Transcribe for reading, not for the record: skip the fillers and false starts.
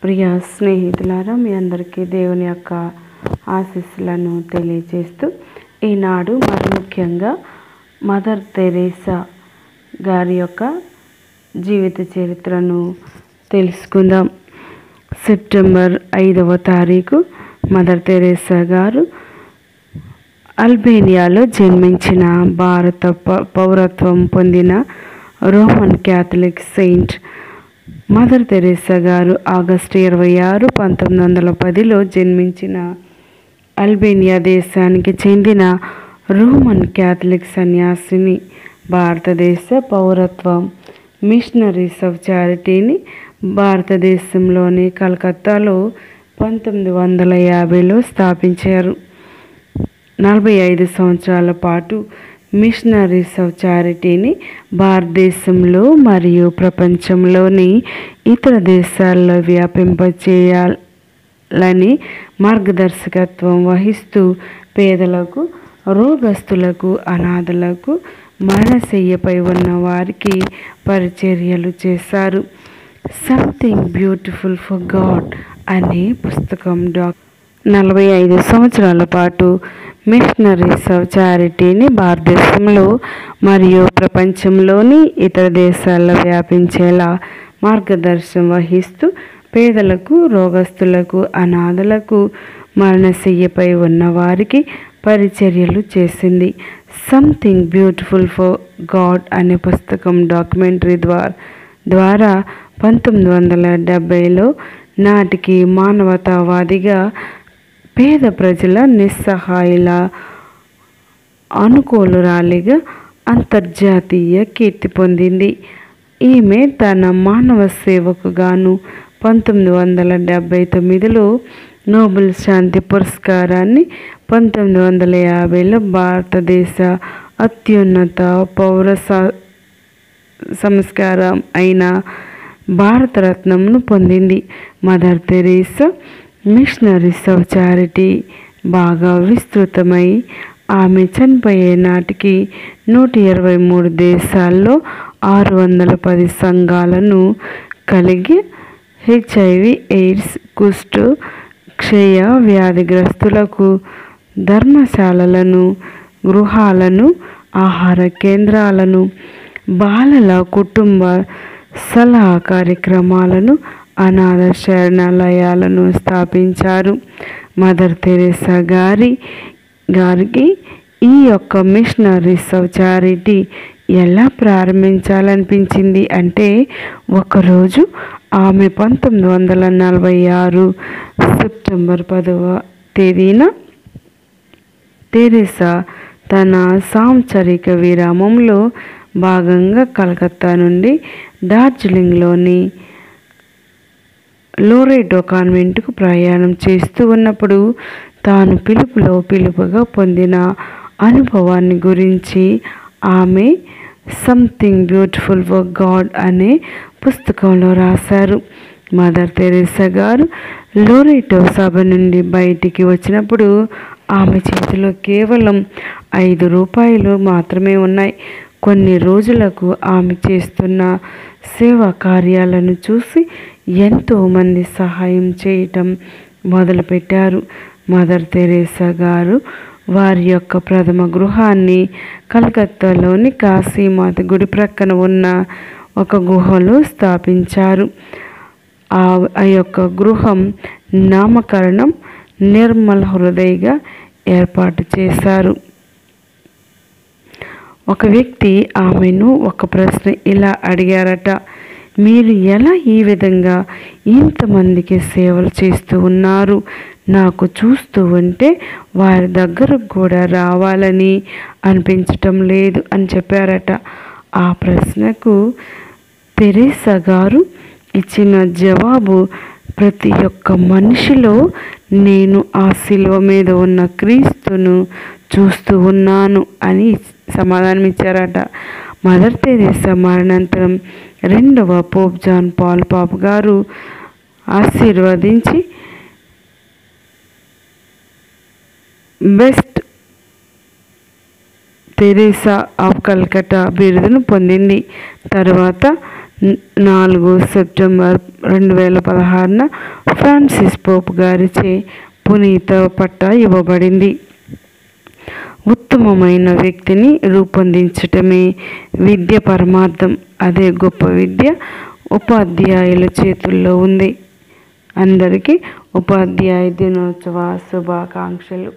ప్రియ స్నేహితులారా, మీ అందరికీ దేవుని యొక్క ఆశీస్సులను తెలియజేస్తూ ఈనాడు మరి ముఖ్యంగా మదర్ తెరేసా గారి యొక్క జీవిత చరిత్రను తెలుసుకుందాం. సెప్టెంబర్ 5వ తారీఖు మదర్ తెరేసా గారు అల్బేనియాలో జన్మించిన భారత పౌరత్వం పొందిన Roman Catholic Saint. Mother Teresa గారు ఆగస్టు 26, 1910లో జన్మించిన అల్బేనియా దేశానికి చెందిన రోమన్ క్యాథలిక్ సన్యాసిని. భారతదేశ పౌరత్వం మిషనరీస్ ఆఫ్ చారిటీని భారతదేశంలోని కలకత్తాలో 1950లో స్థాపించారు. 45 సంవత్సరాల పాటు మిషనరీస్ ఆఫ్ చారిటీని భారతదేశంలో మరియు ప్రపంచంలోని ఇతర దేశాల్లో వ్యాపింపచేయాలని మార్గదర్శకత్వం వహిస్తూ పేదలకు, రోగస్తులకు, అనాథలకు, మరణశయ్యపై ఉన్న వారికి పరిచర్యలు చేశారు. సంథింగ్ బ్యూటిఫుల్ ఫర్ గాడ్ అనే పుస్తకం 45 సంవత్సరాల పాటు మిషనరీస్ ఆఫ్ చారిటీని భారతదేశంలో మరియు ప్రపంచంలోని ఇతర దేశాల్లో వ్యాపించేలా మార్గదర్శనం వహిస్తూ పేదలకు, రోగస్తులకు, అనాథలకు, మరణశయ్యపై ఉన్నవారికి పరిచర్యలు చేసింది. సంథింగ్ బ్యూటిఫుల్ ఫర్ గాడ్ అనే పుస్తకం డాక్యుమెంటరీ ద్వారా 1970లో నాటికి మానవతావాదిగా, పేద ప్రజల నిస్సహాయుల అనుకూలురాలిగా అంతర్జాతీయ కీర్తి పొందింది. ఈమె తన మానవ సేవకు గాను 1979లో నోబెల్ శాంతి పురస్కారాన్ని, 1950లో భారతదేశ అత్యున్నత పౌర సంస్కారం అయిన భారతరత్నంను పొందింది. Mother Teresa Missionaries of Charity బాగా విస్తృతమై ఆమె చనిపోయే నాటికి 123 దేశాల్లో 610 సంఘాలను కలిగి HIV, ఎయిడ్స్, కుష్టు, క్షయ వ్యాధిగ్రస్తులకు ధర్మశాలలను, గృహాలను, ఆహార కేంద్రాలను, బాలల కుటుంబ సలహా కార్యక్రమాలను, అనాథ శరణాలయాలను స్థాపించారు. మదర్ తెరేసా గారికి ఈ యొక్క మిషనరీస్ ఆఫ్ చారిటీ ఎలా ప్రారంభించాలనిపించింది అంటే, ఒకరోజు ఆమె 1946 సెప్టెంబర్ 10వ తేదీన తెరేసా తన సాంసారిక విరామంలో భాగంగా కలకత్తా నుండి డార్జిలింగ్లోని లోరెటో కాన్వెంట్కు ప్రయాణం చేస్తూ ఉన్నప్పుడు తాను పిలుపుగా పొందిన అనుభవాన్ని గురించి ఆమె సంథింగ్ బ్యూటిఫుల్ ఫర్ గాడ్ అనే పుస్తకంలో రాశారు. మదర్ తెరేసా గారు లోరెటో సభ నుండి బయటికి వచ్చినప్పుడు ఆమె చేతిలో కేవలం ₹5 మాత్రమే ఉన్నాయి. కొన్ని రోజులకు ఆమె చేస్తున్న సేవా కార్యాలను చూసి ఎంతోమంది సహాయం చేయటం మొదలుపెట్టారు. మదర్ తెరేసా గారు వారి యొక్క ప్రథమ గృహాన్ని కలకత్తాలోని కాశీమాత గుడి ప్రక్కన ఉన్న ఒక గుహలో స్థాపించారు. ఆ యొక్క గృహం నామకరణం నిర్మల్ హృదయగా ఏర్పాటు చేశారు. ఒక వ్యక్తి ఆమెను ఒక ప్రశ్న ఇలా అడిగారట: మీరు ఎలా ఈ విధంగా ఇంతమందికి సేవలు చేస్తూ ఉన్నారు? నాకు చూస్తూ ఉంటే వారి దగ్గరకు కూడా రావాలని అనిపించటం లేదు అని చెప్పారట. ఆ ప్రశ్నకు తెరేసా గారు ఇచ్చిన జవాబు, ప్రతి ఒక్క మనిషిలో నేను ఆ శిలువ మీద ఉన్న క్రీస్తును చూస్తూ ఉన్నాను అని సమాధానం ఇచ్చారట. మదర్ తెరేసా మరణానంతరం 2వ పోప్ జాన్ పాల్ పాప్ గారు ఆశీర్వదించి బెస్ట్ తెరేసా ఆఫ్ కల్కట్టా బిరుదును పొందింది. తరువాత 4 సెప్టెంబర్ 2016 ఫ్రాన్సిస్ పోప్ గారిచే పునీత పట్టా ఇవ్వబడింది. ఉత్తమమైన వ్యక్తిని రూపొందించటమే విద్య పరమార్థం. అదే గొప్ప విద్య ఉపాధ్యాయుల చేతుల్లో ఉంది. అందరికీ ఉపాధ్యాయ దినోత్సవ శుభాకాంక్షలు.